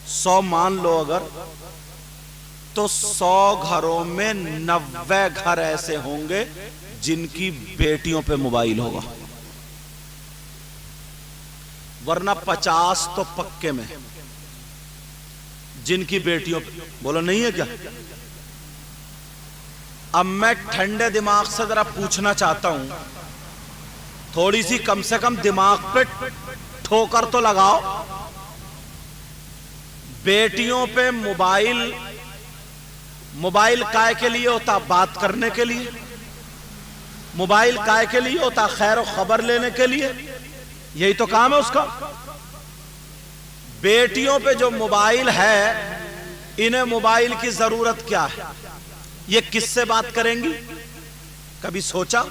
100 मान लो अगर, तो 100 घरों में 90 घर ऐसे होंगे जिनकी बेटियों पे मोबाइल होगा, वरना 50 तो पक्के में जिनकी बेटियों पे। बोलो नहीं है क्या? अब मैं ठंडे दिमाग से जरा पूछना चाहता हूं, थोड़ी सी कम से कम दिमाग पे ठोकर तो लगाओ। बेटियों पे मोबाइल काय के लिए होता? बात करने के लिए। मोबाइल काय के लिए होता? खैर और खबर लेने के लिए। यही तो काम है उसका। बेटियों पे जो मोबाइल है, इन्हें मोबाइल की जरूरत क्या है? ये किससे बात करेंगी? कभी सोचा?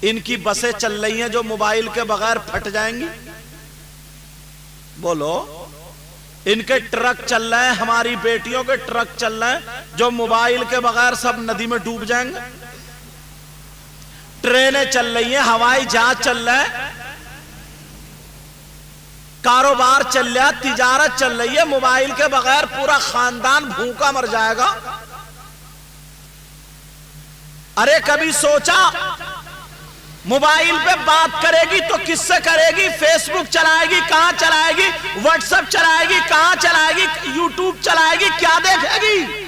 इनकी बसें चल रही हैं जो मोबाइल के बगैर फट जाएंगी। बोलो, इनके ट्रक चल रहे हैं, हमारी बेटियों के ट्रक चल रहे हैं जो मोबाइल के बगैर सब नदी में डूब जाएंगे। ट्रेनें चल रही हैं, हवाई जहाज चल रहा है, कारोबार चल रहा है, तिजारत चल रही है। मोबाइल के बगैर पूरा खानदान भूखा मर जाएगा। अरे कभी सोचा, मोबाइल पे बात करेगी तो किससे करेगी? फेसबुक चलाएगी, कहां चलाएगी? व्हाट्सएप चलाएगी, कहां चलाएगी? यूट्यूब चलाएगी, क्या देखेगी?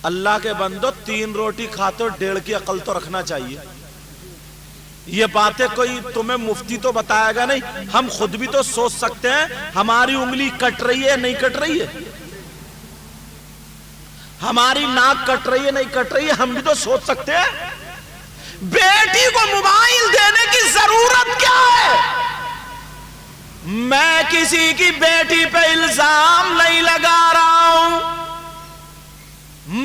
अल्लाह के बंदो, 3 रोटी खाते हो, 1.5 की अकल तो रखना चाहिए। ये बातें कोई तुम्हें मुफ्ती तो बताएगा नहीं, हम खुद भी तो सोच सकते हैं हमारी उंगली कट रही है नहीं कट रही है, हमारी नाक कट रही है नहीं कट रही है, हम भी तो सोच सकते हैं। बेटी को मोबाइल देने की जरूरत क्या है? मैं किसी की बेटी पे इल्जाम नहीं लगा रहा हूं,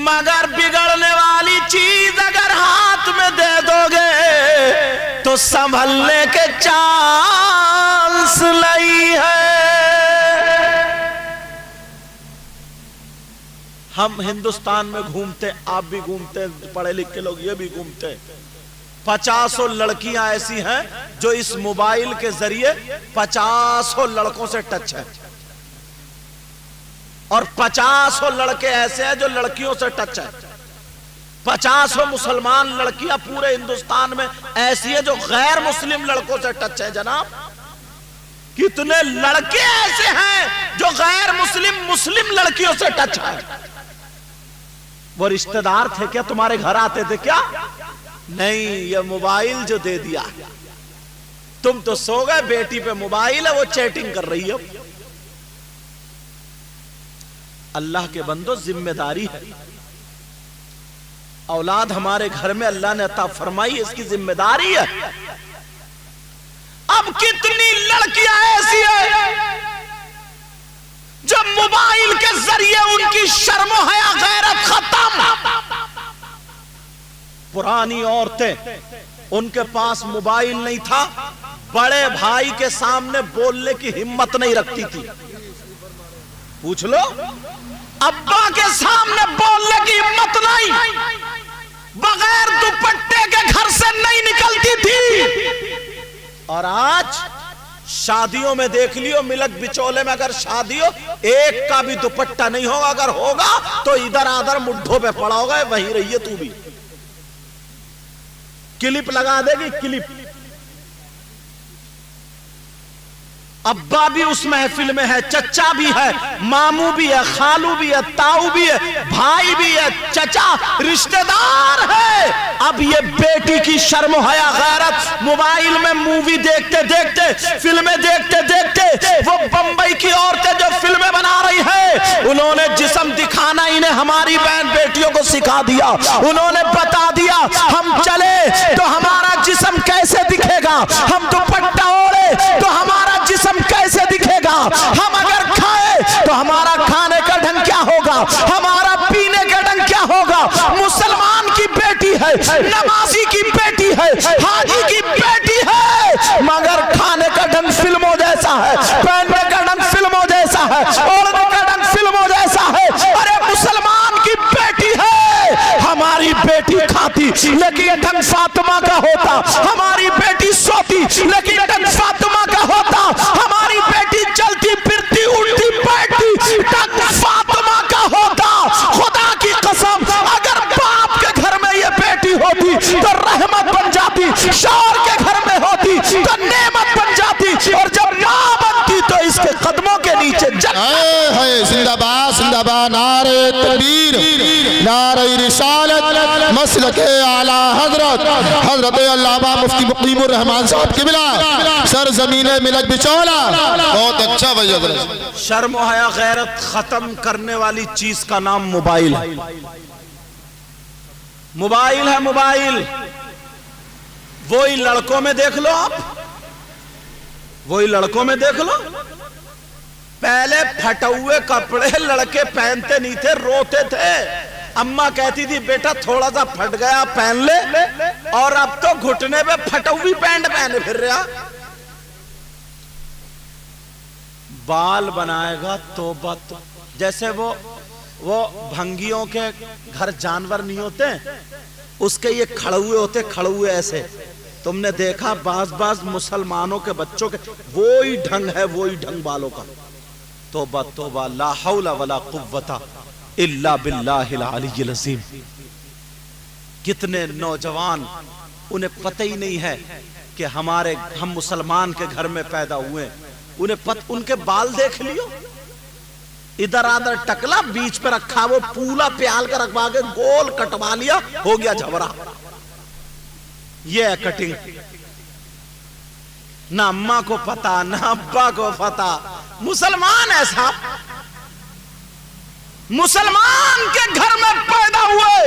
मगर बिगड़ने वाली चीज अगर हाथ में दे दोगे तो संभलने के चांस नहीं है। हम हिंदुस्तान में घूमते, आप भी घूमते, पढ़े लिखे लोग ये भी घूमते, 50 लड़कियां ऐसी हैं जो इस मोबाइल के जरिए 50 लड़कों से टच है, और 50 लड़के ऐसे हैं जो लड़कियों से टच है। 50 मुसलमान लड़कियां पूरे हिंदुस्तान में ऐसी है जो गैर मुस्लिम लड़कों से टच है। जनाब, कितने लड़के ऐसे हैं जो गैर मुस्लिम लड़कियों से टच है। वो रिश्तेदार थे क्या? तुम्हारे घर आते थे क्या? नहीं, ये मोबाइल जो दे दिया, तुम तो सो गए, बेटी पे मोबाइल है, वो चैटिंग कर रही है। अल्लाह के बंदो, जिम्मेदारी है। औलाद हमारे घर में अल्लाह ने अता फरमाई, इसकी जिम्मेदारी है। अब कितनी लड़कियां ऐसी है जब मोबाइल के जरिए उनकी शर्म हया गैरत खत्म। पुरानी औरतें, उनके पास मोबाइल नहीं था, बड़े भाई के सामने बोलने की हिम्मत नहीं रखती थी। पूछ लो, अब्बा के सामने बोलने की हिम्मत नहीं, बगैर दुपट्टे के घर से नहीं निकलती थी। और आज शादियों में देख लियो, मिलक बिचौले में अगर शादी हो, एक का भी दुपट्टा नहीं होगा, अगर होगा तो इधर आधर मुड्ढों पे पड़ा होगा। वहीं रहिए तू भी, क्लिप लगा देगी, क्लिप। अब्बा भी उस महफिल में है, चचा भी है, मामू भी है, खालू भी है, ताऊ भी है, भाई भी है, चचा रिश्तेदार है। अब ये बेटी की शर्म हया गैरत, मोबाइल में मूवी देखते देखते, फिल्में देखते देखते, वो बंबई की औरतें जो फिल्में बना रही है, उन्होंने जिस्म दिखाना इन्हें हमारी बहन बेटियों को सिखा दिया। उन्होंने बता दिया, हम चले तो हमारा जिस्म कैसे दिखेगा, हम दुपट्टा ओढ़े तो हमारा जिस्म कैसे दिखेगा, हम अगर खाए तो हमारा खाने का ढंग क्या होगा, हमारा पीने का ढंग क्या होगा। मुसलमान की बेटी है, नमाजी की बेटी है, हाजी की बेटी है, मगर खाने का ढंग फिल्मों जैसा है, पहनने का ढंग फिल्मों जैसा है, ओढ़ने का ढंग फिल्मों जैसा है। अरे मुसलमान की बेटी है, हमारी बेटी खाती लेकिन ढंग फातिमा का होता, हमारी बेटी सोती लेकिन ढंग फातिमा का होता, हमारी बेटी नारे तकबीर, नारे रिसालत, मसलके आला हजरत हजरत अल्लामा मुफ्ती मुकीमुर रहमान साहब किबला सरजमीने मिलक बिचौला। बहुत अच्छा भाई हजरत। शर्म हया गैरत खत्म करने वाली चीज का नाम मोबाइल है। मोबाइल है मोबाइल। वही लड़कों में देख लो आप, वही लड़कों में देख लो, पहले फटे हुए कपड़े लड़के पहनते नहीं थे, रोते थे। अम्मा कहती थी बेटा थोड़ा सा फट गया पहन ले, और अब तो घुटने पे फटी हुई पैंट पहने फिर रहा। बाल बनाएगा तो बात, जैसे वो भंगियों के घर जानवर नहीं होते, उसके ये खड़ुए होते, खड़ुए ऐसे। तुमने देखा बाज मुसलमानों के बच्चों के वही ढंग है, वही ढंग बालों का। तौबा तौबा, ला हौला वला कुव्वता इल्ला बिल्लाहिल अलीय्यिल अज़ीम। कितने नौजवान, उन्हें पता ही नहीं है कि हम मुसलमान के घर में पैदा हुए। उनके बाल देख लियो, इधर आधर टकला, बीच पे रखा वो पूला प्याल का रखवा के गोल कटवा लिया, हो गया झबरा। ये है कटिंग। ना अम्मा को पता, ना अब्बा को पता। मुसलमान ऐसा, मुसलमान के घर में पैदा हुए।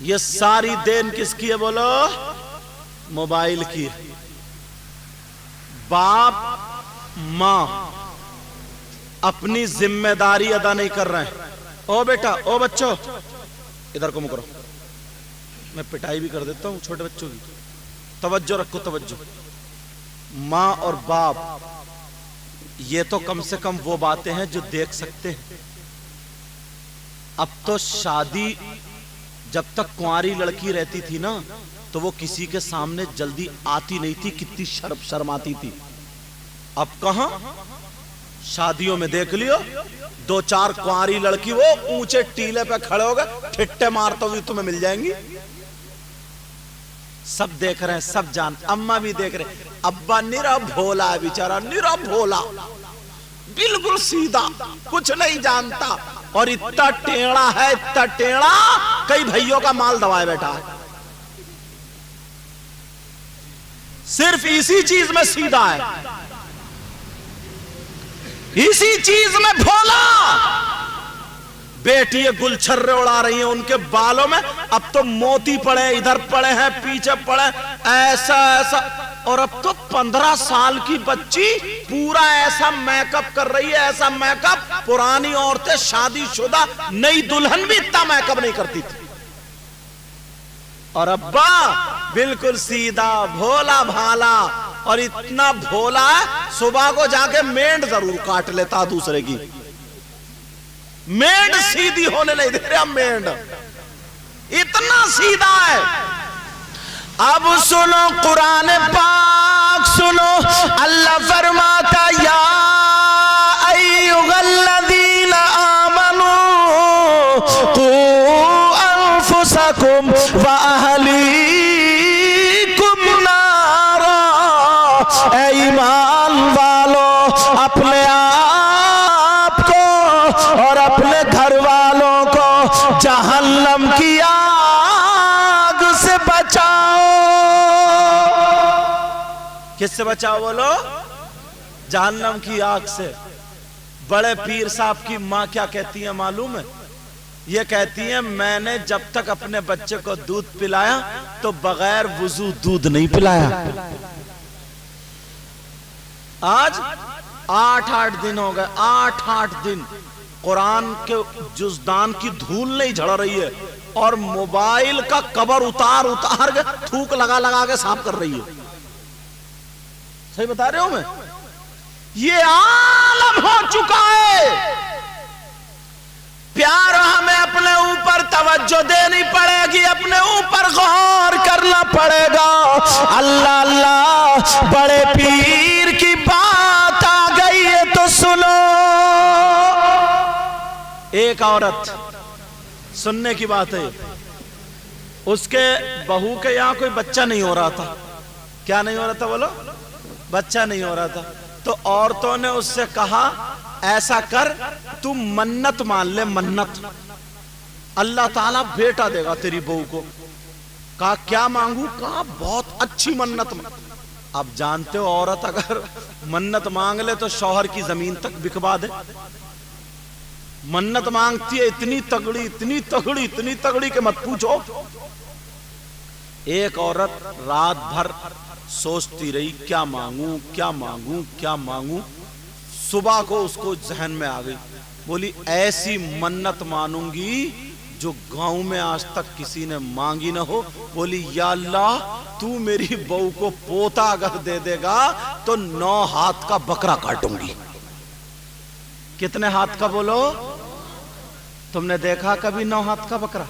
ये सारी देन किसकी है बोलो? मोबाइल की। बाप मां अपनी जिम्मेदारी अदा नहीं कर रहे हैं। ओ बेटा, ओ बच्चों, इधर को मुंह करो, मैं पिटाई भी कर देता हूं छोटे बच्चों की। तवज्जो रखो, तवज्जो। मां और बाप ये तो कम से कम वो बातें हैं जो देख सकते हैं। अब तो शादी जब तक कुंवारी लड़की रहती थी ना, तो वो किसी के सामने जल्दी आती नहीं थी, कितनी शर्माती थी। अब कहां, शादियों में देख लियो, 2-4 कुंवारी लड़की वो ऊंचे टीले पे खड़े हो गए, ठिट्टे मारते हुए तुम्हें मिल जाएंगी। सब देख रहे हैं, सब जान, अम्मा भी देख रहे। अब्बा निरा भोला है बेचारा, निरा भोला, बिल्कुल सीधा, कुछ नहीं जानता, और इतना टेढ़ा है, इतना टेढ़ा, कई भाइयों का माल दबाए बैठा है। सिर्फ इसी चीज में सीधा है, इसी चीज में भोला। बेटी ये गुलछर्रे उड़ा रही हैं उनके बालों में, अब तो मोती पड़े, इधर पड़े हैं, पीछे पड़े, ऐसा ऐसा। और अब तो 15 साल की बच्ची पूरा ऐसा मेकअप कर रही है, ऐसा मेकअप। पुरानी औरतें, शादीशुदा नई दुल्हन भी इतना मेकअप नहीं करती थी। और अब्बा बिल्कुल सीधा, भोला भाला, और इतना भोला सुबह को जाके मेंढ जरूर काट लेता दूसरे की। मेंढ सीधी होने नहीं दे रहा, मेंढ इतना सीधा है। अब सुनो कुरान पाक सुनो, अल्लाह फरमाता या अय्युहल्लज़ीना आमनू कू अनफुसकुम व अहलीकुम नारा। ऐ ईमान वालो, अपने आप को और अपने घर वालों को जहन्नम की आग से बचाओ। किससे बचाओ बोलो? जहन्नम की आग से। बड़े पीर साहब की मां क्या कहती है मालूम है? ये कहती है मैंने जब तक अपने बच्चे को दूध पिलाया तो बगैर वुजू दूध नहीं पिलाया। आज 8-8 दिन हो गए, 8-8 दिन कुरान के जुज़दान की धूल नहीं झड़ रही है, और मोबाइल का कवर उतार उतार के थूक लगा लगा के साफ कर रही है। सही बता रहे हो मैं? ये आलम हो चुका है। प्यार हमें अपने ऊपर तवज्जो देनी पड़ेगी, अपने ऊपर गौर करना पड़ेगा। अल्लाह अल्लाह, बड़े पीर की बात आ गई है तो सुनो। एक औरत, सुनने की बात है, उसके बहू के यहां कोई बच्चा नहीं हो रहा था। क्या नहीं हो रहा था बोलो? बच्चा नहीं हो रहा था। तो औरतों ने उससे कहा ऐसा कर, तू मन्नत मान ले, मन्नत, अल्लाह ताला बेटा देगा तेरी बहू को। कहा क्या मांगू? कहा बहुत अच्छी मन्नत। अब जानते हो औरत अगर मन्नत मांग ले तो शौहर की जमीन तक बिकवा दे। मन्नत मांगती है इतनी तगड़ी, इतनी तगड़ी, इतनी तगड़ी कि मत पूछो। एक औरत रात भर सोचती रही, क्या मांगू, क्या मांगू, क्या मांगू। सुबह को उसको जहन में आ गई, बोली ऐसी मन्नत मानूंगी जो गांव में आज तक किसी ने मांगी ना हो। बोली या अल्लाह, तू मेरी बहू को पोता अगर दे देगा तो 9 हाथ का बकरा काटूंगी। कितने हाथ का बोलो? तुमने देखा कभी 9 हाथ का बकरा?